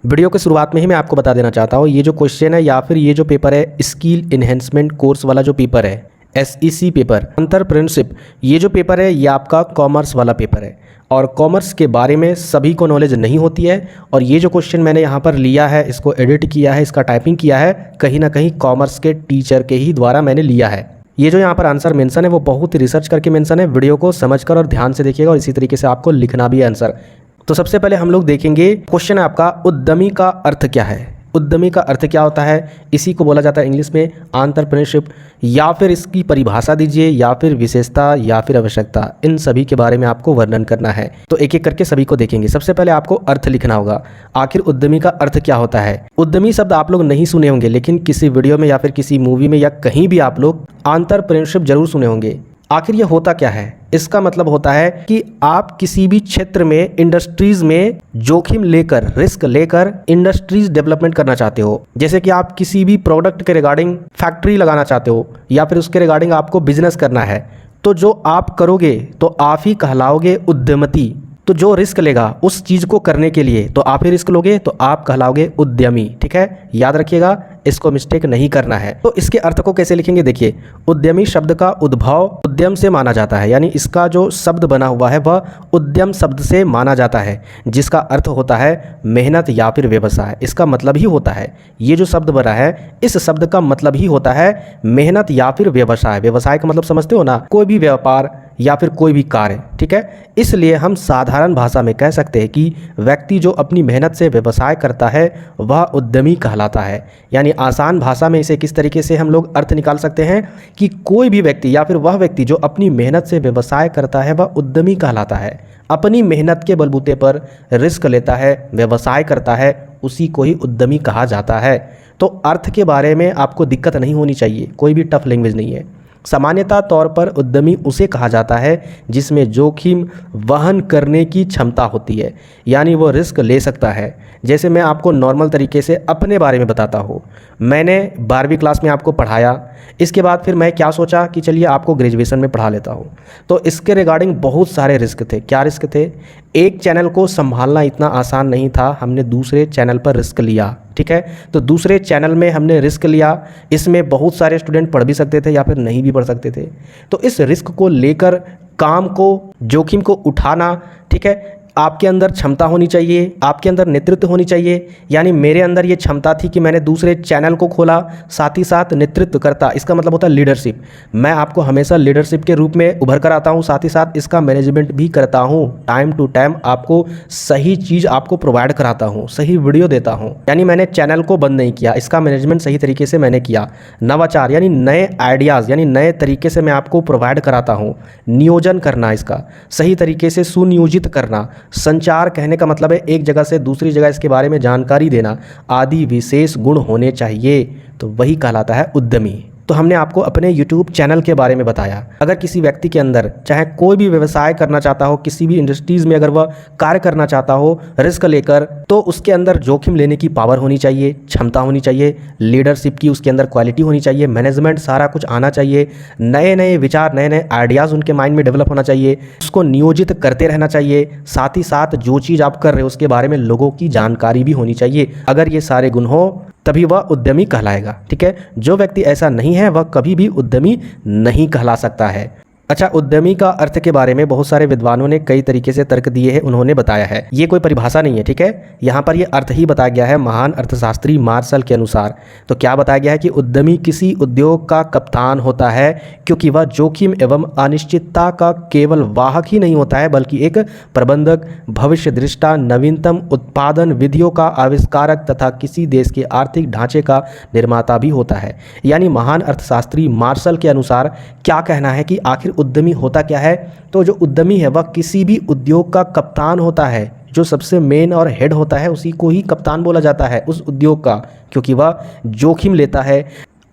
Video के शुरुआत में ही मैं आपको बता देना चाहता हूँ, ये जो क्वेश्चन है या फिर ये जो पेपर है स्किल इन्हेंसमेंट कोर्स वाला जो पेपर है SEC पेपर एंटरप्रेन्योरशिप, ये जो पेपर है ये आपका कॉमर्स वाला पेपर है और कॉमर्स के बारे में सभी को नॉलेज नहीं होती है। और ये जो क्वेश्चन मैंने यहाँ पर लिया है, इसको एडिट किया है, इसका टाइपिंग किया है, कहीं ना कहीं कॉमर्स के टीचर के ही द्वारा मैंने लिया है। ये जो यहाँ पर आंसर मेंशन है वो बहुत रिसर्च करके मेंशन है। वीडियो को समझकर और ध्यान से देखिएगा और इसी तरीके से आपको लिखना भी है आंसर। तो सबसे पहले हम लोग देखेंगे क्वेश्चन है आपका, उद्यमी का अर्थ क्या है। उद्यमी का अर्थ क्या होता है, इसी को बोला जाता है इंग्लिश में एंटरप्रेन्योरशिप, या फिर इसकी परिभाषा दीजिए, या फिर विशेषता, या फिर आवश्यकता, इन सभी के बारे में आपको वर्णन करना है। तो एक एक करके सभी को देखेंगे। सबसे पहले आपको अर्थ लिखना होगा। आखिर उद्यमी का अर्थ क्या होता है। उद्यमी शब्द आप लोग नहीं सुने होंगे, लेकिन किसी वीडियो में या फिर किसी मूवी में या कहीं भी आप लोग एंटरप्रेन्योरशिप जरूर सुने होंगे। आखिर ये होता क्या है। इसका मतलब होता है कि आप किसी भी क्षेत्र में, इंडस्ट्रीज में जोखिम लेकर, रिस्क लेकर इंडस्ट्रीज डेवलपमेंट करना चाहते हो। जैसे कि आप किसी भी प्रोडक्ट के रिगार्डिंग फैक्ट्री लगाना चाहते हो या फिर उसके रिगार्डिंग आपको बिजनेस करना है, तो जो आप करोगे तो आप ही कहलाओगे उद्यमती। तो जो रिस्क लेगा उस चीज़ को करने के लिए तो आप ही रिस्क लोगे, तो आप कहलाओगे उद्यमी। ठीक है, याद रखिएगा, इसको मिस्टेक नहीं करना है। तो इसके अर्थ को कैसे लिखेंगे, देखिए, उद्यमी शब्द का उद्भव उद्यम से माना जाता है, यानी इसका जो शब्द बना हुआ है वह उद्यम शब्द से माना जाता है, जिसका अर्थ होता है मेहनत या फिर व्यवसाय। इसका मतलब ही होता है, ये जो शब्द बना है इस शब्द का मतलब ही होता है मेहनत या फिर व्यवसाय। व्यवसाय का मतलब समझते हो ना, कोई भी व्यापार या फिर कोई भी कार्य। ठीक है, इसलिए हम साधारण भाषा में कह सकते हैं कि व्यक्ति जो अपनी मेहनत से व्यवसाय करता है वह उद्यमी कहलाता है। यानी आसान भाषा में इसे किस तरीके से हम लोग अर्थ निकाल सकते हैं कि कोई भी व्यक्ति या फिर वह व्यक्ति जो अपनी मेहनत से व्यवसाय करता है वह उद्यमी कहलाता है। अपनी मेहनत के बलबूते पर रिस्क लेता है, व्यवसाय करता है, उसी को ही उद्यमी कहा जाता है। तो अर्थ के बारे में आपको दिक्कत नहीं होनी चाहिए, कोई भी टफ लैंग्वेज नहीं है। सामान्यतः तौर पर उद्यमी उसे कहा जाता है जिसमें जोखिम वहन करने की क्षमता होती है, यानी वो रिस्क ले सकता है। जैसे मैं आपको नॉर्मल तरीके से अपने बारे में बताता हूँ। मैंने 12वीं क्लास में आपको पढ़ाया, इसके बाद फिर मैं क्या सोचा कि चलिए आपको ग्रेजुएशन में पढ़ा लेता हूँ। तो इसके रिगार्डिंग बहुत सारे रिस्क थे। क्या रिस्क थे, एक चैनल को संभालना इतना आसान नहीं था, हमने दूसरे चैनल पर रिस्क लिया। ठीक है, तो दूसरे चैनल में हमने रिस्क लिया, इसमें बहुत सारे स्टूडेंट पढ़ भी सकते थे या फिर नहीं भी पढ़ सकते थे। तो इस रिस्क को लेकर काम को, जोखिम को उठाना, ठीक है, आपके अंदर क्षमता होनी चाहिए, आपके अंदर नेतृत्व होनी चाहिए। यानी मेरे अंदर ये क्षमता थी कि मैंने दूसरे चैनल को खोला, साथ ही साथ नेतृत्व करता। इसका मतलब होता है लीडरशिप। मैं आपको हमेशा लीडरशिप के रूप में उभर कर आता हूँ, साथ ही साथ इसका मैनेजमेंट भी करता हूँ। टाइम टू टाइम आपको सही चीज़ आपको प्रोवाइड कराता हूँ, सही वीडियो देता हूँ। यानी मैंने चैनल को बंद नहीं किया, इसका मैनेजमेंट सही तरीके से मैंने किया। नवाचार यानी नए आइडियाज़, यानी नए तरीके से मैं आपको प्रोवाइड कराता हूँ। नियोजन करना, इसका सही तरीके से सुनियोजित करना। संचार कहने का मतलब है एक जगह से दूसरी जगह इसके बारे में जानकारी देना, आदि विशेष गुण होने चाहिए, तो वही कहलाता है उद्यमी। तो हमने आपको अपने YouTube चैनल के बारे में बताया। अगर किसी व्यक्ति के अंदर चाहे कोई भी व्यवसाय करना चाहता हो, किसी भी इंडस्ट्रीज़ में अगर वह कार्य करना चाहता हो रिस्क लेकर, तो उसके अंदर जोखिम लेने की पावर होनी चाहिए, क्षमता होनी चाहिए, लीडरशिप की उसके अंदर क्वालिटी होनी चाहिए, मैनेजमेंट सारा कुछ आना चाहिए, नए नए विचार, नए नए आइडियाज़ उनके माइंड में डेवलप होना चाहिए, उसको नियोजित करते रहना चाहिए। साथ ही साथ जो चीज़ आप कर रहे हो उसके बारे में लोगों की जानकारी भी होनी चाहिए। अगर ये सारे गुण हो तभी वह उद्यमी कहलाएगा। ठीक है, जो व्यक्ति ऐसा नहीं है वह कभी भी उद्यमी नहीं कहला सकता है। अच्छा, उद्यमी का अर्थ के बारे में बहुत सारे विद्वानों ने कई तरीके से तर्क दिए हैं, उन्होंने बताया है। ये कोई परिभाषा नहीं है, ठीक है, यहाँ पर ये अर्थ ही बताया गया है महान अर्थशास्त्री मार्शल के अनुसार। तो क्या बताया गया है कि उद्यमी किसी उद्योग का कप्तान होता है, क्योंकि वह जोखिम एवं अनिश्चितता का केवल वाहक ही नहीं होता है, बल्कि एक प्रबंधक, भविष्य दृष्टा, नवीनतम उत्पादन विधियों का आविष्कारक तथा किसी देश के आर्थिक ढांचे का निर्माता भी होता है। यानी महान अर्थशास्त्री मार्शल के अनुसार क्या कहना है कि आखिर उद्यमी होता क्या है। तो जो उद्यमी है वह किसी भी उद्योग का कप्तान होता है, जो सबसे मेन और हेड होता है उसी को ही कप्तान बोला जाता है उस उद्योग का, क्योंकि वह जोखिम लेता है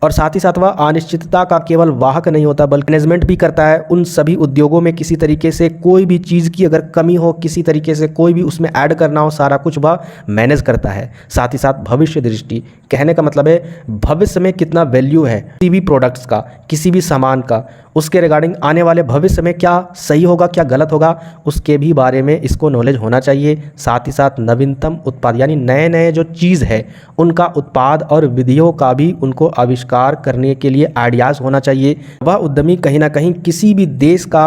और साथ ही साथ वह अनिश्चितता का केवल वाहक नहीं होता बल्कि मैनेजमेंट भी करता है। उन सभी उद्योगों में किसी तरीके से कोई भी चीज़ की अगर कमी हो, किसी तरीके से कोई भी उसमें ऐड करना हो, सारा कुछ वह मैनेज करता है। साथ ही साथ भविष्य दृष्टि कहने का मतलब है भविष्य में कितना वैल्यू है किसी भी प्रोडक्ट्स का, किसी भी सामान का, उसके रिगार्डिंग आने वाले भविष्य में क्या सही होगा क्या गलत होगा उसके भी बारे में इसको नॉलेज होना चाहिए। साथ ही साथ नवीनतम उत्पाद यानी नए नए जो चीज़ है उनका उत्पाद और विधियों का भी उनको आविष्कार करने के लिए आइडियाज़ होना चाहिए। वह उद्यमी कहीं ना कहीं किसी भी देश का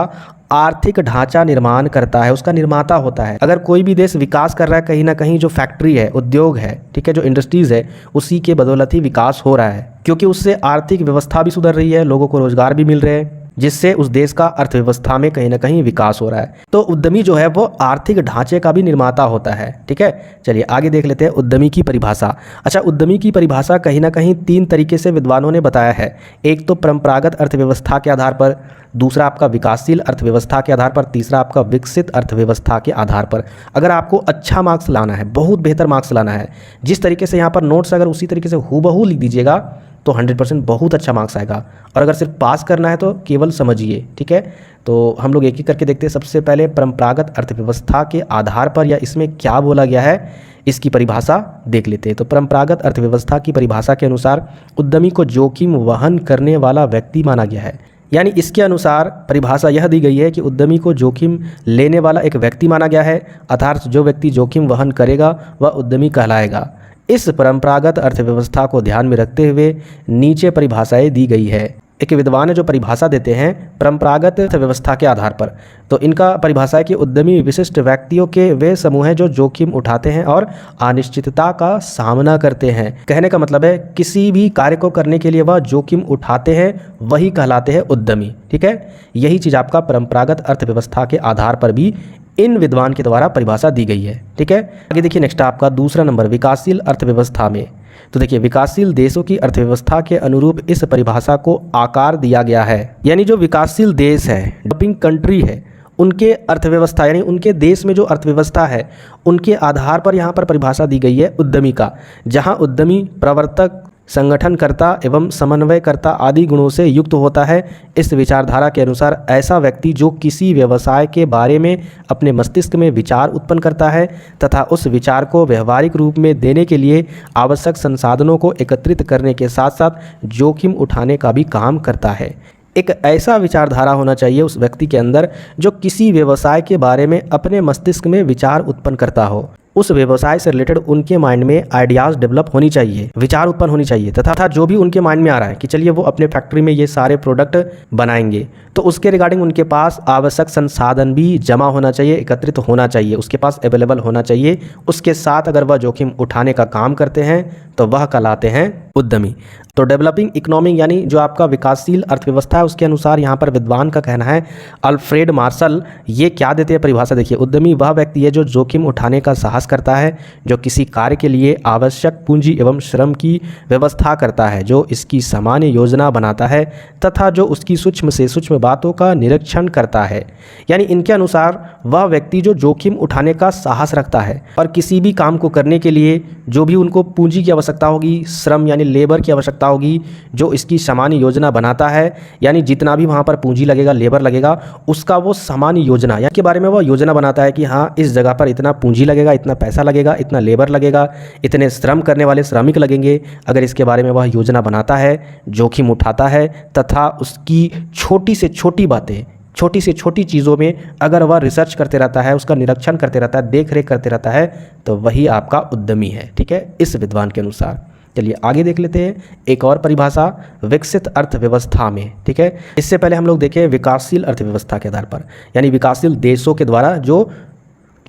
आर्थिक ढांचा निर्माण करता है, उसका निर्माता होता है। अगर कोई भी देश विकास कर रहा है कहीं ना कहीं जो फैक्ट्री है, उद्योग है, ठीक है, जो इंडस्ट्रीज़ है, उसी के बदौलत ही विकास हो रहा है, क्योंकि उससे आर्थिक व्यवस्था भी सुधर रही है, लोगों को रोजगार भी मिल रहे हैं, जिससे उस देश का अर्थव्यवस्था में कहीं ना कहीं विकास हो रहा है। तो उद्यमी जो है वो आर्थिक ढांचे का भी निर्माता होता है। ठीक है, चलिए आगे देख लेते हैं उद्यमी की परिभाषा। अच्छा, उद्यमी की परिभाषा कहीं ना कहीं 3 तरीके से विद्वानों ने बताया है। एक तो परंपरागत अर्थव्यवस्था के आधार पर, दूसरा आपका विकासशील अर्थव्यवस्था के आधार पर, तीसरा आपका विकसित अर्थव्यवस्था के आधार पर। अगर आपको अच्छा मार्क्स लाना है, बहुत बेहतर मार्क्स लाना है, जिस तरीके से यहाँ पर नोट्स अगर उसी तरीके से हूबहू लिख दीजिएगा तो 100% बहुत अच्छा मार्क्स आएगा। और अगर सिर्फ पास करना है तो केवल समझिए। ठीक है, तो हम लोग एक एक करके देखते हैं। सबसे पहले परंपरागत अर्थव्यवस्था के आधार पर या इसमें क्या बोला गया है इसकी परिभाषा देख लेते हैं। तो परंपरागत अर्थव्यवस्था की परिभाषा के अनुसार उद्यमी को जोखिम वहन करने वाला व्यक्ति माना गया है। यानी इसके अनुसार परिभाषा यह दी गई है कि उद्यमी को जोखिम लेने वाला एक व्यक्ति माना गया है, अर्थात जो व्यक्ति जोखिम वहन करेगा वह उद्यमी कहलाएगा। इस परंपरागत अर्थव्यवस्था को ध्यान में रखते हुए नीचे परिभाषाएं दी गई है। एक विद्वान है जो परिभाषा देते हैं परंपरागत अर्थव्यवस्था के आधार पर, तो इनका परिभाषा है कि उद्यमी विशिष्ट व्यक्तियों के वे समूह हैं जो जोखिम उठाते हैं और अनिश्चितता का सामना करते हैं। कहने का मतलब है किसी भी कार्य को करने के लिए वह जोखिम उठाते हैं, वही कहलाते हैं उद्यमी। ठीक है, यही चीज़ आपका परंपरागत अर्थव्यवस्था के आधार पर भी इन विद्वान के द्वारा परिभाषा दी गई है। ठीक है, आगे देखिए नेक्स्ट आपका दूसरा नंबर विकासशील अर्थव्यवस्था में। तो देखिए विकासशील देशों की अर्थव्यवस्था के अनुरूप इस परिभाषा को आकार दिया गया है। यानी जो विकासशील देश है, डेवलपिंग कंट्री है, उनके अर्थव्यवस्था यानी उनके देश में जो अर्थव्यवस्था है उनके आधार पर यहाँ पर परिभाषा दी गई है उद्यमी का, जहाँ उद्यमी प्रवर्तक, संगठनकर्ता एवं समन्वयकर्ता आदि गुणों से युक्त होता है। इस विचारधारा के अनुसार ऐसा व्यक्ति जो किसी व्यवसाय के बारे में अपने मस्तिष्क में विचार उत्पन्न करता है तथा उस विचार को व्यवहारिक रूप में देने के लिए आवश्यक संसाधनों को एकत्रित करने के साथ साथ जोखिम उठाने का भी काम करता है। एक ऐसा विचारधारा होना चाहिए उस व्यक्ति के अंदर जो किसी व्यवसाय के बारे में अपने मस्तिष्क में विचार उत्पन्न करता हो। उस व्यवसाय से रिलेटेड उनके माइंड में आइडियाज़ डेवलप होनी चाहिए, विचार उत्पन्न होनी चाहिए, तथा जो भी उनके माइंड में आ रहा है कि चलिए वो अपने फैक्ट्री में ये सारे प्रोडक्ट बनाएंगे, तो उसके रिगार्डिंग उनके पास आवश्यक संसाधन भी जमा होना चाहिए, एकत्रित होना चाहिए, उसके पास अवेलेबल होना चाहिए। उसके साथ अगर वह जोखिम उठाने का काम करते हैं तो वह कहलाते हैं उद्यमी। तो डेवलपिंग इकोनॉमी यानी जो आपका विकासशील अर्थव्यवस्था है उसके अनुसार यहाँ पर विद्वान का कहना है, अल्फ्रेड मार्शल ये क्या देते हैं परिभाषा, देखिए उद्यमी वह व्यक्ति है जो जोखिम उठाने का साहस करता है, जो किसी कार्य के लिए आवश्यक पूंजी एवं श्रम की व्यवस्था करता है, जो इसकी सामान्य योजना बनाता है तथा जो उसकी सूक्ष्म से सूक्ष्म बातों का निरीक्षण करता है। यानी इनके अनुसार वह व्यक्ति जो जोखिम उठाने का साहस रखता है और किसी भी काम को करने के लिए जो भी उनको पूंजी की आवश्यकता होगी, श्रम यानी लेबर की आवश्यकता होगी, जो इसकी सामान्य योजना बनाता है, यानी जितना भी वहाँ पर पूंजी लगेगा, लेबर लगेगा, उसका वो सामान्य योजना या के बारे में वो योजना बनाता है कि हाँ इस जगह पर इतना पूंजी लगेगा, इतना पैसा लगेगा, इतना लेबर लगेगा, इतने श्रम करने वाले श्रमिक लगेंगे। अगर इसके बारे में वह योजना बनाता है, जोखिम उठाता है तथा उसकी छोटी से छोटी बातें, छोटी से छोटी चीज़ों में अगर वह रिसर्च करते रहता है, उसका निरीक्षण करते रहता है, देख रेख करते रहता है, तो वही आपका उद्यमी है। ठीक है, इस विद्वान के अनुसार। चलिए आगे देख लेते हैं एक और परिभाषा विकसित अर्थव्यवस्था में। ठीक है, इससे पहले हम लोग देखें विकासशील अर्थव्यवस्था के आधार पर, यानी विकासशील देशों के द्वारा जो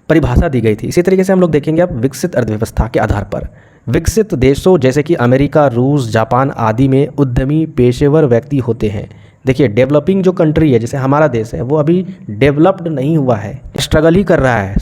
परिभाषा दी गई थी। इसी तरीके से हम लोग देखेंगे अब विकसित अर्थव्यवस्था के आधार पर। विकसित देशों जैसे कि अमेरिका, रूस, जापान आदि में उद्यमी पेशेवर व्यक्ति होते हैं। देखिए डेवलपिंग जो कंट्री है जैसे हमारा देश है वो अभी डेवलप्ड नहीं हुआ है, स्ट्रगल ही कर रहा है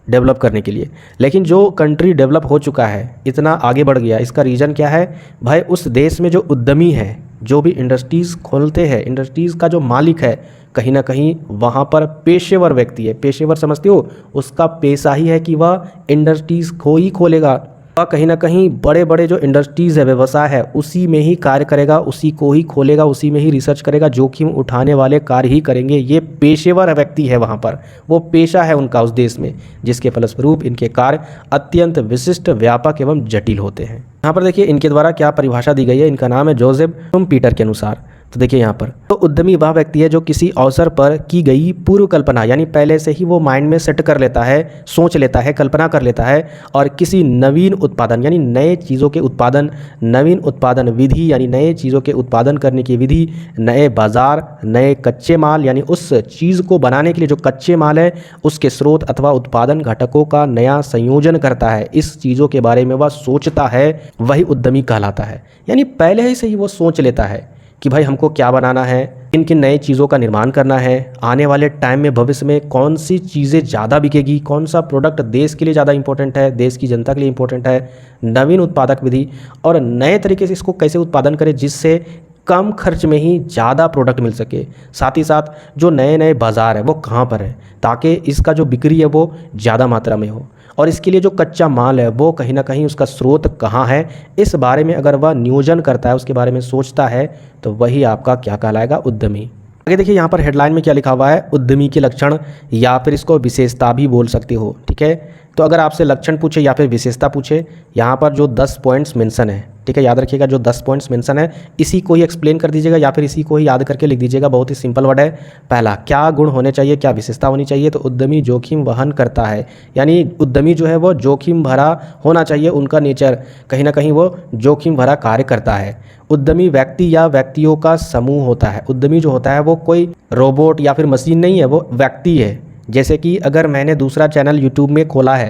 डेवलप करने के लिए। लेकिन जो कंट्री डेवलप हो चुका है, इतना आगे बढ़ गया, इसका रीज़न क्या है भाई, उस देश में जो उद्यमी है, जो भी इंडस्ट्रीज़ खोलते हैं, इंडस्ट्रीज़ का जो मालिक है, कहीं ना कहीं वहाँ पर पेशेवर व्यक्ति है। पेशेवर समझते हो, उसका पेशा ही है कि वह इंडस्ट्रीज़ ही खोलेगा, वह कहीं ना कहीं बड़े बड़े जो इंडस्ट्रीज़ है, व्यवसाय है, उसी में ही कार्य करेगा, उसी को ही खोलेगा, उसी में ही रिसर्च करेगा, जोखिम उठाने वाले कार्य ही करेंगे। ये पेशेवर व्यक्ति है, वहाँ पर वो पेशा है उनका उस देश में, जिसके फलस्वरूप इनके कार्य अत्यंत विशिष्ट, व्यापक एवं जटिल होते हैं। यहाँ पर देखिए इनके द्वारा क्या परिभाषा दी गई है, इनका नाम है जोसेफ पीटर के अनुसार। तो देखिए यहाँ पर तो उद्यमी वह व्यक्ति है जो किसी अवसर पर की गई पूर्व कल्पना यानी पहले से ही वो माइंड में सेट कर लेता है, सोच लेता है, कल्पना कर लेता है और किसी नवीन उत्पादन यानी नए चीज़ों के उत्पादन, नवीन उत्पादन विधि यानी नए चीज़ों के उत्पादन करने की विधि, नए बाजार, नए कच्चे माल यानी उस चीज़ को बनाने के लिए जो कच्चे माल है उसके स्रोत अथवा उत्पादन घटकों का नया संयोजन करता है। इस चीज़ों के बारे में वह सोचता है, वही उद्यमी कहलाता है। यानी पहले ही से ही वो सोच लेता है कि भाई हमको क्या बनाना है, किन किन नई चीज़ों का निर्माण करना है, आने वाले टाइम में भविष्य में कौन सी चीज़ें ज़्यादा बिकेगी, कौन सा प्रोडक्ट देश के लिए ज़्यादा इंपॉर्टेंट है, देश की जनता के लिए इंपॉर्टेंट है, नवीन उत्पादक विधि और नए तरीके से इसको कैसे उत्पादन करें जिससे कम खर्च में ही ज़्यादा प्रोडक्ट मिल सके। साथ ही साथ जो नए नए बाज़ार है वो कहाँ पर है ताकि इसका जो बिक्री है वो ज़्यादा मात्रा में हो और इसके लिए जो कच्चा माल है वो कहीं ना कहीं उसका स्रोत कहाँ है, इस बारे में अगर वह नियोजन करता है, उसके बारे में सोचता है तो वही आपका क्या कहलाएगा, उद्यमी। आगे देखिए यहाँ पर हेडलाइन में क्या लिखा हुआ है, उद्यमी के लक्षण या फिर इसको विशेषता भी बोल सकते हो। ठीक है, तो अगर आपसे लक्षण पूछे या फिर विशेषता पूछे, यहाँ पर जो 10 पॉइंट्स मेंशन है, ठीक है, याद रखिएगा जो 10 पॉइंट्स मेंशन है इसी को ही एक्सप्लेन कर दीजिएगा या फिर इसी को ही याद करके लिख दीजिएगा। बहुत ही सिंपल वर्ड है। पहला, क्या गुण होने चाहिए, क्या विशेषता होनी चाहिए, तो उद्यमी जोखिम वहन करता है, यानी उद्यमी जो है वो जोखिम भरा होना चाहिए, उनका नेचर कहीं ना कहीं वो जोखिम भरा कार्य करता है। उद्यमी व्यक्ति या व्यक्तियों का समूह होता है। उद्यमी जो होता है वो कोई रोबोट या फिर मशीन नहीं है, वो व्यक्ति है। जैसे कि अगर मैंने दूसरा चैनल यूट्यूब में खोला है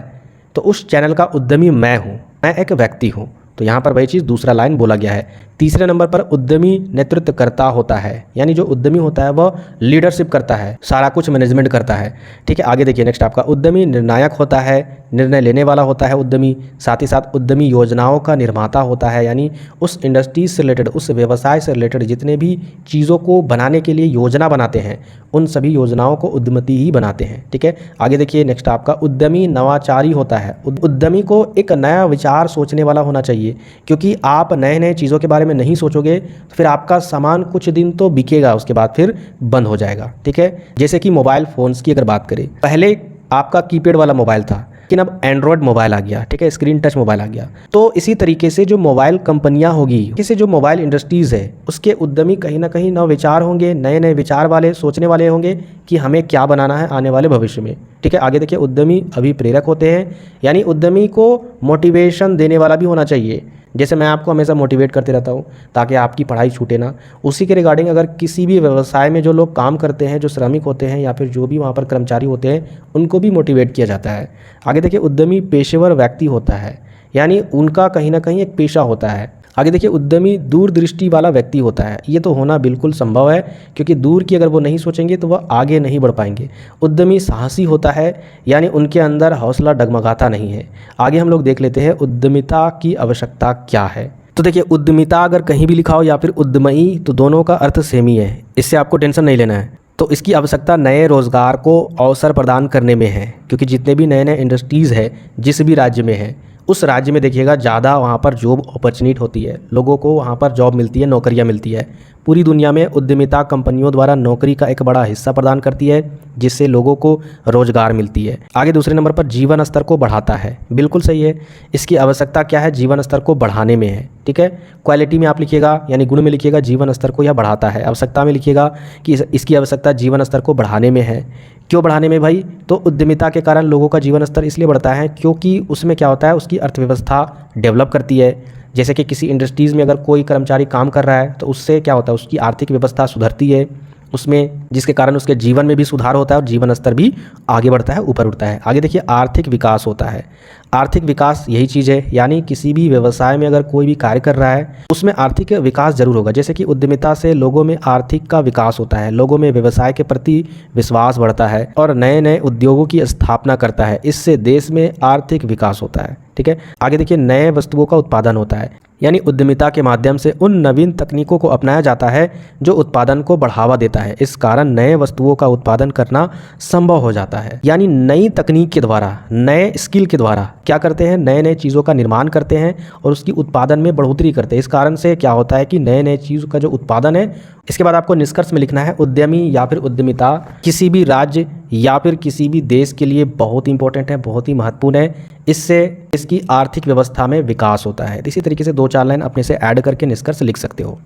तो उस चैनल का उद्यमी मैं हूँ, मैं एक व्यक्ति हूँ। तो यहाँ पर वही चीज़ दूसरा लाइन बोला गया है। तीसरे नंबर पर उद्यमी नेतृत्वकर्ता होता है, यानी जो उद्यमी होता है वह लीडरशिप करता है, सारा कुछ मैनेजमेंट करता है। ठीक है, आगे देखिए नेक्स्ट आपका उद्यमी निर्णायक होता है, निर्णय लेने वाला होता है उद्यमी। साथ ही साथ उद्यमी योजनाओं का निर्माता होता है, यानी उस इंडस्ट्री से रिलेटेड, उस व्यवसाय से रिलेटेड जितने भी चीज़ों को बनाने के लिए योजना बनाते हैं उन सभी योजनाओं को उद्यमी ही बनाते हैं। ठीक है, आगे देखिए नेक्स्ट आपका उद्यमी नवाचारी होता है। उद्यमी को एक नया विचार सोचने वाला होना चाहिए, क्योंकि आप नए नए चीज़ों के बारे में नहीं सोचोगे तो फिर आपका सामान कुछ दिन तो बिकेगा, उसके बाद फिर बंद हो जाएगा। ठीक है, जैसे कि मोबाइल फ़ोन्स की अगर बात करें, पहले आपका कीपैड वाला मोबाइल था लेकिन अब एंड्रॉयड मोबाइल आ गया। ठीक है, स्क्रीन टच मोबाइल आ गया। तो इसी तरीके से जो मोबाइल कंपनियां होगी, जैसे जो मोबाइल इंडस्ट्रीज़ है उसके उद्यमी कहीं ना कहीं नवविचार होंगे, नए नए विचार वाले, सोचने वाले होंगे कि हमें क्या बनाना है आने वाले भविष्य में। ठीक है, आगे देखिए उद्यमी अभिप्रेरक होते हैं, यानी उद्यमी को मोटिवेशन देने वाला भी होना चाहिए। जैसे मैं आपको हमेशा मोटिवेट करते रहता हूँ ताकि आपकी पढ़ाई छूटे ना, उसी के रिगार्डिंग अगर किसी भी व्यवसाय में जो लोग काम करते हैं, जो श्रमिक होते हैं या फिर जो भी वहाँ पर कर्मचारी होते हैं, उनको भी मोटिवेट किया जाता है। आगे देखिए उद्यमी पेशेवर व्यक्ति होता है, यानी उनका कहीं ना कहीं एक पेशा होता है। आगे देखिए उद्यमी दूरदृष्टि वाला व्यक्ति होता है। ये तो होना बिल्कुल संभव है, क्योंकि दूर की अगर वो नहीं सोचेंगे तो वह आगे नहीं बढ़ पाएंगे। उद्यमी साहसी होता है, यानी उनके अंदर हौसला डगमगाता नहीं है। आगे हम लोग देख लेते हैं उद्यमिता की आवश्यकता क्या है। तो देखिए उद्यमिता अगर कहीं भी लिखा हो या फिर उद्यमी, तो दोनों का अर्थ सेम ही है, इससे आपको टेंशन नहीं लेना है। तो इसकी आवश्यकता नए रोज़गार को अवसर प्रदान करने में है, क्योंकि जितने भी नए नए इंडस्ट्रीज़ है जिस भी राज्य में है उस राज्य में देखिएगा ज़्यादा वहाँ पर जॉब अपॉर्चुनिटी होती है, लोगों को वहाँ पर जॉब मिलती है, नौकरियाँ मिलती है। पूरी दुनिया में उद्यमिता कंपनियों द्वारा नौकरी का एक बड़ा हिस्सा प्रदान करती है, जिससे लोगों को रोजगार मिलती है। आगे दूसरे नंबर पर जीवन स्तर को बढ़ाता है। बिल्कुल सही है, इसकी आवश्यकता क्या है, जीवन स्तर को बढ़ाने में है। ठीक है, क्वालिटी में आप लिखिएगा, यानी गुण में लिखिएगा जीवन स्तर को यह बढ़ाता है। आवश्यकता में लिखिएगा कि इसकी आवश्यकता जीवन स्तर को बढ़ाने में है। क्यों बढ़ाने में भाई, तो उद्यमिता के कारण लोगों का जीवन स्तर इसलिए बढ़ता है क्योंकि उसमें क्या होता है, उसकी अर्थव्यवस्था डेवलप करती है। जैसे कि किसी इंडस्ट्रीज़ में अगर कोई कर्मचारी काम कर रहा है तो उससे क्या होता है, उसकी आर्थिक व्यवस्था सुधरती है उसमें, जिसके कारण उसके जीवन में भी सुधार होता है और जीवन स्तर भी आगे बढ़ता है, ऊपर उठता है। आगे देखिए आर्थिक विकास होता है। आर्थिक विकास यही चीज़ है, यानी किसी भी व्यवसाय में अगर कोई भी कार्य कर रहा है उसमें आर्थिक विकास जरूर होगा। जैसे कि उद्यमिता से लोगों में आर्थिक का विकास होता है, लोगों में व्यवसाय के प्रति विश्वास बढ़ता है और नए नए उद्योगों की स्थापना करता है, इससे देश में आर्थिक विकास होता है। ठीक है, आगे देखिए नए वस्तुओं का उत्पादन होता है, यानी उद्यमिता के माध्यम से उन नवीन तकनीकों को अपनाया जाता है जो उत्पादन को बढ़ावा देता है। इस कारण नए वस्तुओं का उत्पादन करना संभव हो जाता है, यानी नई तकनीक के द्वारा, नए स्किल के द्वारा क्या करते हैं, नए नए चीज़ों का निर्माण करते हैं और उसकी उत्पादन में बढ़ोतरी करते हैं। इस कारण से क्या होता है कि नए नए चीज़ों का जो उत्पादन है, इसके बाद आपको निष्कर्ष में लिखना है उद्यमी या फिर उद्यमिता किसी भी राज्य या फिर किसी भी देश के लिए बहुत इंपॉर्टेंट है, बहुत ही महत्वपूर्ण है। इससे इसकी आर्थिक व्यवस्था में विकास होता है। इसी तरीके से 2-4 लाइन अपने से ऐड करके निष्कर्ष लिख सकते हो।